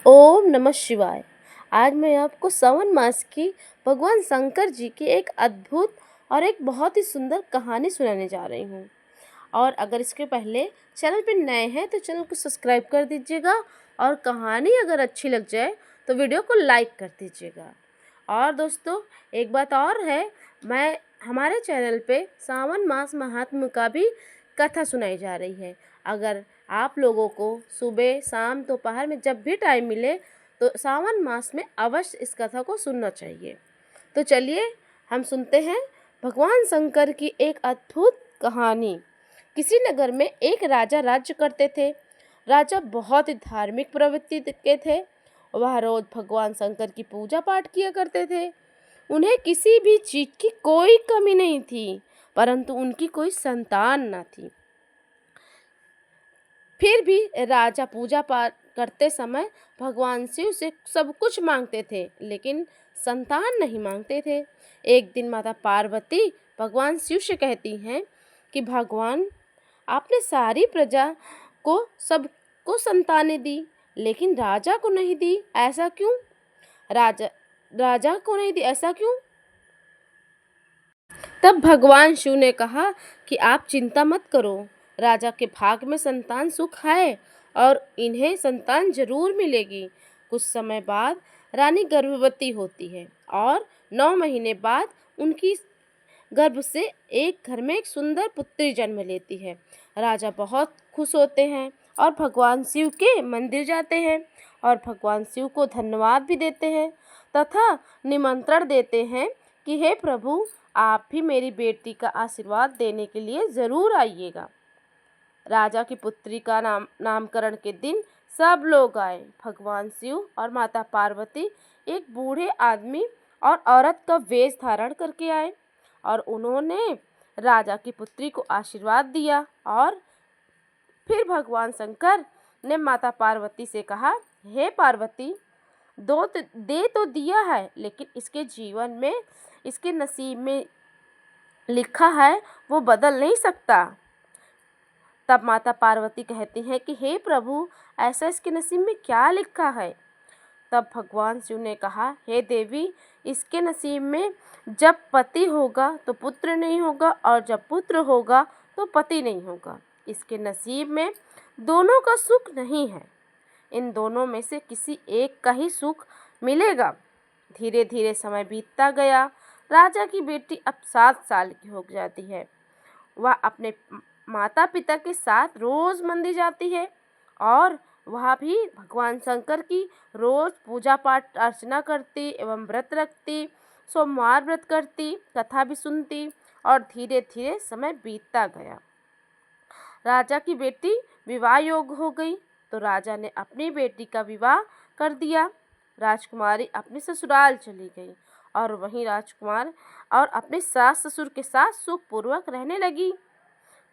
ओम नमः शिवाय। आज मैं आपको सावन मास की भगवान शंकर जी की एक अद्भुत और एक बहुत ही सुंदर कहानी सुनाने जा रही हूँ। और अगर इसके पहले चैनल पे नए हैं तो चैनल को सब्सक्राइब कर दीजिएगा, और कहानी अगर अच्छी लग जाए तो वीडियो को लाइक कर दीजिएगा। और दोस्तों, एक बात और है, मैं हमारे चैनल पे सावन मास महात्म्य का भी कथा सुनाई जा रही है। अगर आप लोगों को सुबह शाम दोपहर में जब भी टाइम मिले तो सावन मास में अवश्य इस कथा को सुनना चाहिए। तो चलिए हम सुनते हैं भगवान शंकर की एक अद्भुत कहानी। किसी नगर में एक राजा राज्य करते थे। राजा बहुत ही धार्मिक प्रवृत्ति के थे। वह रोज भगवान शंकर की पूजा पाठ किया करते थे। उन्हें किसी भी चीज की कोई कमी नहीं थी, परंतु उनकी कोई संतान न थी। फिर भी राजा पूजा पाठ करते समय भगवान शिव से सब कुछ मांगते थे, लेकिन संतान नहीं मांगते थे। एक दिन माता पार्वती भगवान शिव से कहती हैं कि भगवान, आपने सारी प्रजा को सबको संतानें दी, लेकिन राजा को नहीं दी, ऐसा क्यों? राजा राजा को नहीं दी, ऐसा क्यों? तब भगवान शिव ने कहा कि आप चिंता मत करो, राजा के भाग में संतान सुख है और इन्हें संतान जरूर मिलेगी। कुछ समय बाद रानी गर्भवती होती है और 9 महीने बाद उनकी गर्भ से एक घर में एक सुंदर पुत्री जन्म लेती है। राजा बहुत खुश होते हैं और भगवान शिव के मंदिर जाते हैं और भगवान शिव को धन्यवाद भी देते हैं तथा निमंत्रण देते हैं कि हे प्रभु, आप भी मेरी बेटी का आशीर्वाद देने के लिए ज़रूर आइएगा। राजा की पुत्री का नामकरण के दिन सब लोग आए। भगवान शिव और माता पार्वती एक बूढ़े आदमी और औरत का वेश धारण करके आए और उन्होंने राजा की पुत्री को आशीर्वाद दिया। और फिर भगवान शंकर ने माता पार्वती से कहा, हे पार्वती, दे तो दिया है, लेकिन इसके जीवन में, इसके नसीब में लिखा है वो बदल नहीं सकता। तब माता पार्वती कहती हैं कि हे प्रभु, ऐसा इसके नसीब में क्या लिखा है? तब भगवान शिव ने कहा, हे देवी, इसके नसीब में जब पति होगा तो पुत्र नहीं होगा और जब पुत्र होगा तो पति नहीं होगा। इसके नसीब में दोनों का सुख नहीं है। इन दोनों में से किसी एक का ही सुख मिलेगा। धीरे धीरे समय बीतता गया। राजा की बेटी अब 7 साल की हो जाती है। वह अपने माता पिता के साथ रोज मंदिर जाती है और वह भी भगवान शंकर की रोज पूजा पाठ अर्चना करती एवं व्रत रखती, सोमवार व्रत करती, कथा भी सुनती और धीरे धीरे समय बीतता गया। राजा की बेटी विवाह योग्य हो गई तो राजा ने अपनी बेटी का विवाह कर दिया। राजकुमारी अपने ससुराल चली गई और वहीं राजकुमार और अपने सास ससुर के साथ सुखपूर्वक रहने लगी।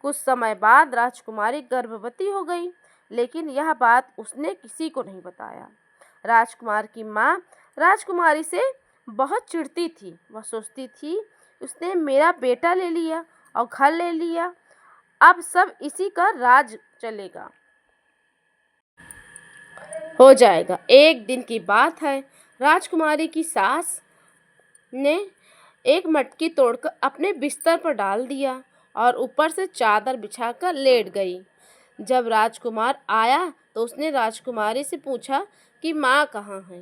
कुछ समय बाद राजकुमारी गर्भवती हो गई, लेकिन यह बात उसने किसी को नहीं बताया। राजकुमार की माँ राजकुमारी से बहुत चिढ़ती थी। वह सोचती थी, उसने मेरा बेटा ले लिया और घर ले लिया, अब सब इसी का राज चलेगा, हो जाएगा। एक दिन की बात है, राजकुमारी की सास ने एक मटकी तोड़कर अपने बिस्तर पर डाल दिया और ऊपर से चादर बिछाकर लेट गई। जब राजकुमार आया तो उसने राजकुमारी से पूछा कि माँ कहाँ है।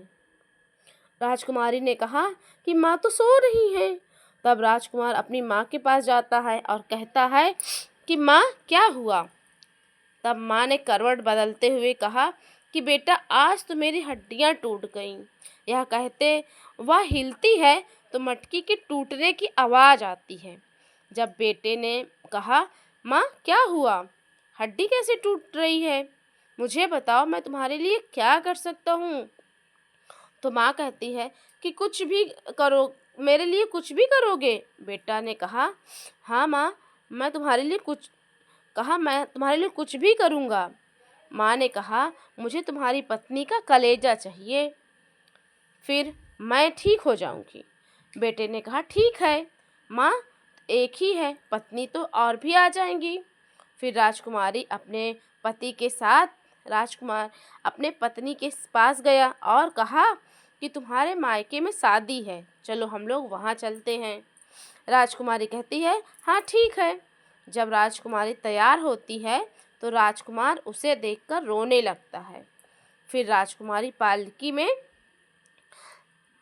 राजकुमारी ने कहा कि माँ तो सो रही है। तब राजकुमार अपनी माँ के पास जाता है और कहता है कि माँ, क्या हुआ? तब माँ ने करवट बदलते हुए कहा कि बेटा, आज तो मेरी हड्डियाँ टूट गईं। यह कहते वह हिलती है तो मटकी के टूटने की आवाज़ आती है। जब बेटे ने कहा, माँ क्या हुआ, हड्डी कैसे टूट रही है, मुझे बताओ, मैं तुम्हारे लिए क्या कर सकता हूँ? तो माँ कहती है कि कुछ भी करो, मेरे लिए कुछ भी करोगे? बेटा ने कहा, हाँ माँ, मैं तुम्हारे लिए कुछ भी करूँगा। माँ ने कहा, मुझे तुम्हारी पत्नी का कलेजा चाहिए, फिर मैं ठीक हो जाऊंगी। बेटे ने कहा, ठीक है माँ, एक ही है, पत्नी तो और भी आ जाएंगी। फिर राजकुमारी अपने पति के साथ राजकुमार अपने पत्नी के पास गया और कहा कि तुम्हारे मायके में शादी है, चलो हम लोग वहाँ चलते हैं। राजकुमारी कहती है हाँ ठीक है। जब राजकुमारी तैयार होती है तो राजकुमार उसे देखकर रोने लगता है। फिर राजकुमारी पालकी में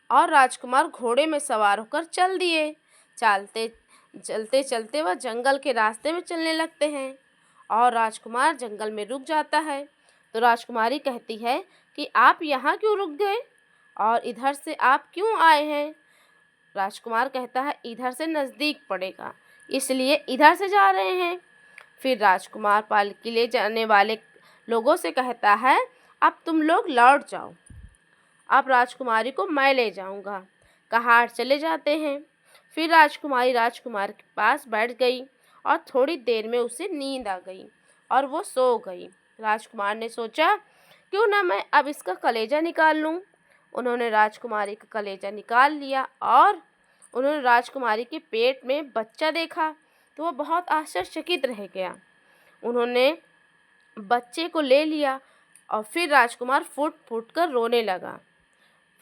और राजकुमार घोड़े में सवार होकर चल दिए। चलते चलते वह जंगल के रास्ते में चलने लगते हैं और राजकुमार जंगल में रुक जाता है। तो राजकुमारी कहती है कि आप यहाँ क्यों रुक गए और इधर से आप क्यों आए हैं। राजकुमार कहता है इधर से नज़दीक पड़ेगा, इसलिए इधर से जा रहे हैं। फिर राजकुमार पालकी ले जाने वाले लोगों से कहता है अब तुम लोग लौट जाओ, अब राजकुमारी को मैं ले जाऊंगा। कहार चले जाते हैं। फिर राजकुमारी राजकुमार के पास बैठ गई और थोड़ी देर में उसे नींद आ गई और वो सो गई। राजकुमार ने सोचा क्यों ना मैं अब इसका कलेजा निकाल लूं। उन्होंने राजकुमारी का कलेजा निकाल लिया और उन्होंने राजकुमारी के पेट में बच्चा देखा तो वह बहुत आश्चर्यचकित रह गया। उन्होंने बच्चे को ले लिया और फिर राजकुमार फूट फूट कर रोने लगा।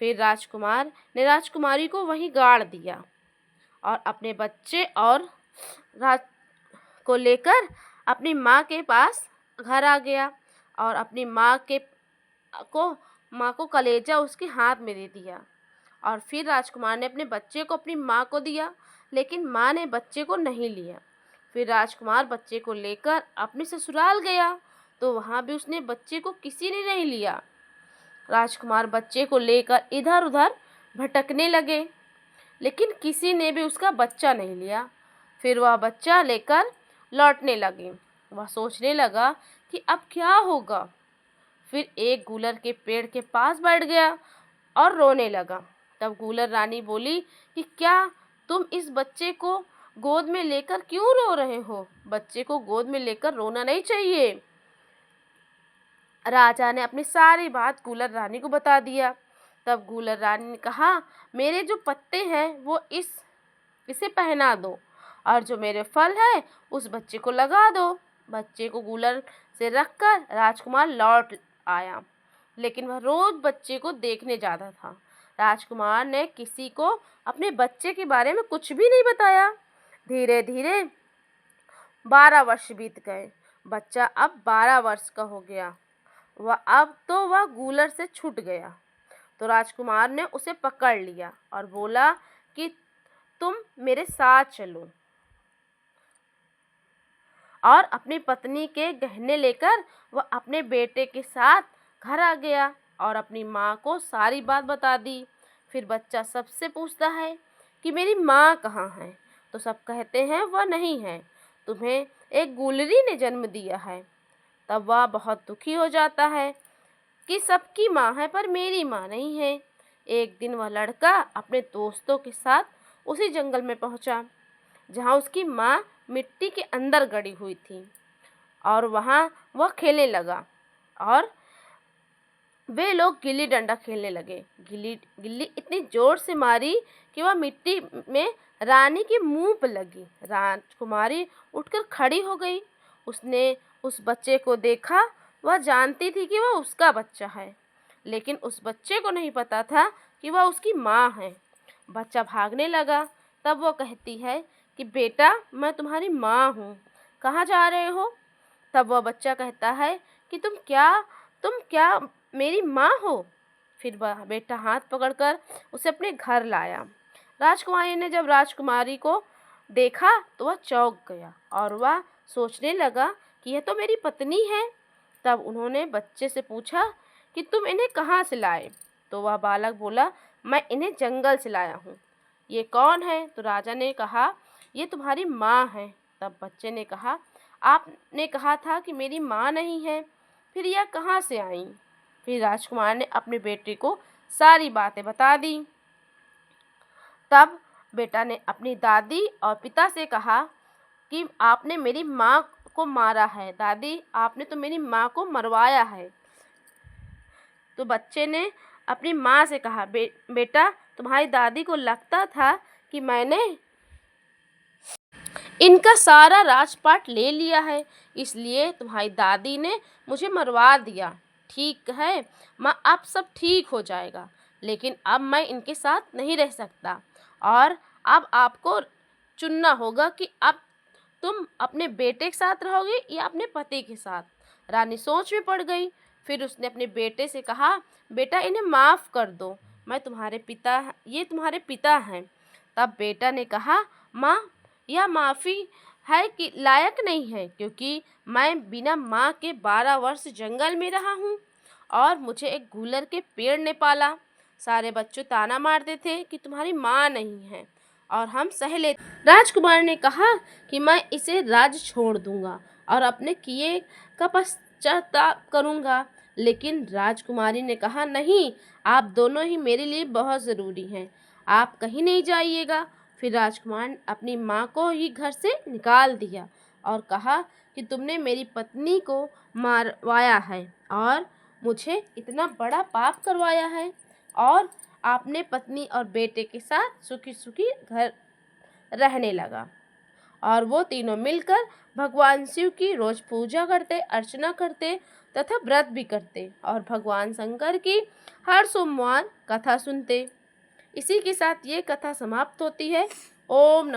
फिर राजकुमार ने राजकुमारी को वहीं गाड़ दिया और अपने बच्चे और राज को लेकर अपनी माँ के पास घर आ गया और अपनी माँ को कलेजा उसके हाथ में दे दिया। और फिर राजकुमार ने अपने बच्चे को अपनी माँ को दिया, लेकिन माँ ने बच्चे को नहीं लिया। फिर राजकुमार बच्चे को लेकर अपने ससुराल गया तो वहाँ भी उसने बच्चे को किसी ने नहीं लिया। राजकुमार बच्चे को लेकर इधर उधर भटकने लगे, लेकिन किसी ने भी उसका बच्चा नहीं लिया। फिर वह बच्चा लेकर लौटने लगे। वह सोचने लगा कि अब क्या होगा। फिर एक गूलर के पेड़ के पास बैठ गया और रोने लगा। तब गूलर रानी बोली कि क्या तुम इस बच्चे को गोद में लेकर क्यों रो रहे हो? बच्चे को गोद में लेकर रोना नहीं चाहिए। राजा ने अपनी सारी बात गूलर रानी को बता दिया। तब गूलर रानी ने कहा मेरे जो पत्ते हैं वो इसे पहना दो और जो मेरे फल है उस बच्चे को लगा दो। बच्चे को गूलर से रखकर राजकुमार लौट आया, लेकिन वह रोज बच्चे को देखने जाता था। राजकुमार ने किसी को अपने बच्चे के बारे में कुछ भी नहीं बताया। धीरे धीरे 12 वर्ष बीत गए। बच्चा अब 12 वर्ष का हो गया। वह गूलर से छूट गया। तो राजकुमार ने उसे पकड़ लिया और बोला कि तुम मेरे साथ चलो। और अपनी पत्नी के गहने लेकर वह अपने बेटे के साथ घर आ गया और अपनी माँ को सारी बात बता दी। फिर बच्चा सबसे पूछता है कि मेरी माँ कहाँ है? तो सब कहते हैं वह नहीं है, तुम्हें एक गूलरी ने जन्म दिया है। तब वह बहुत दुखी हो जाता है कि सबकी माँ है पर मेरी माँ नहीं है। एक दिन वह लड़का अपने दोस्तों के साथ उसी जंगल में पहुंचा जहाँ उसकी माँ मिट्टी के अंदर गड़ी हुई थी और वहाँ वह खेलने लगा और वे लोग गिल्ली डंडा खेलने लगे। गिल्ली इतनी जोर से मारी कि वह मिट्टी में रानी के मुंह पर लगी। राजकुमारी उठकर खड़ी हो गई। उसने उस बच्चे को देखा। वह जानती थी कि वह उसका बच्चा है, लेकिन उस बच्चे को नहीं पता था कि वह उसकी माँ है। बच्चा भागने लगा। तब वो कहती है कि बेटा मैं तुम्हारी माँ हूँ, कहाँ जा रहे हो? तब वह बच्चा कहता है कि तुम क्या मेरी माँ हो? फिर वह बेटा हाथ पकड़कर उसे अपने घर लाया। राजकुमारी ने जब राजकुमारी को देखा तो वह चौंक गया और वह सोचने लगा कि यह तो मेरी पत्नी है। तब उन्होंने बच्चे से पूछा कि तुम इन्हें कहाँ से लाए? तो वह बालक बोला मैं इन्हें जंगल से लाया हूँ। ये कौन है? तो राजा ने कहा ये तुम्हारी माँ है। तब बच्चे ने कहा आपने कहा था कि मेरी माँ नहीं है, फिर यह कहाँ से आई? फिर राजकुमार ने अपने बेटे को सारी बातें बता दी। तब बेटा ने अपनी दादी और पिता से कहा कि आपने मेरी माँ को मारा है। दादी आपने तो मेरी माँ को मरवाया है। तो बच्चे ने अपनी माँ से कहा बेटा तुम्हारी दादी को लगता था कि मैंने इनका सारा राजपाट ले लिया है, इसलिए तुम्हारी दादी ने मुझे मरवा दिया। ठीक है माँ, अब सब ठीक हो जाएगा, लेकिन अब मैं इनके साथ नहीं रह सकता और अब आपको चुनना होगा कि अब तुम अपने बेटे के साथ रहोगे या अपने पति के साथ। रानी सोच में पड़ गई। फिर उसने अपने बेटे से कहा, बेटा इन्हें माफ़ कर दो, ये तुम्हारे पिता हैं। तब बेटा ने कहा, माँ यह माफ़ी है कि लायक नहीं है, क्योंकि मैं बिना माँ के 12 वर्ष जंगल में रहा हूँ और मुझे एक गूलर के पेड़ ने पाला। सारे बच्चों ताना मारते थे कि तुम्हारी माँ नहीं है और हम सह लेते। राजकुमार ने कहा कि मैं इसे राज छोड़ दूंगा और अपने किए का पश्चाताप करूंगा, लेकिन राजकुमारी ने कहा, नहीं, आप दोनों ही मेरे लिए बहुत ज़रूरी हैं, आप कहीं नहीं जाइएगा। फिर राजकुमार ने अपनी माँ को ही घर से निकाल दिया और कहा कि तुमने मेरी पत्नी को मारवाया है और मुझे इतना बड़ा पाप करवाया है, और आपने पत्नी और बेटे के साथ सुखी सुखी घर रहने लगा। और वो तीनों मिलकर भगवान शिव की रोज पूजा करते, अर्चना करते तथा व्रत भी करते और भगवान शंकर की हर सोमवार कथा सुनते। इसी के साथ ये कथा समाप्त होती है। ओम नमः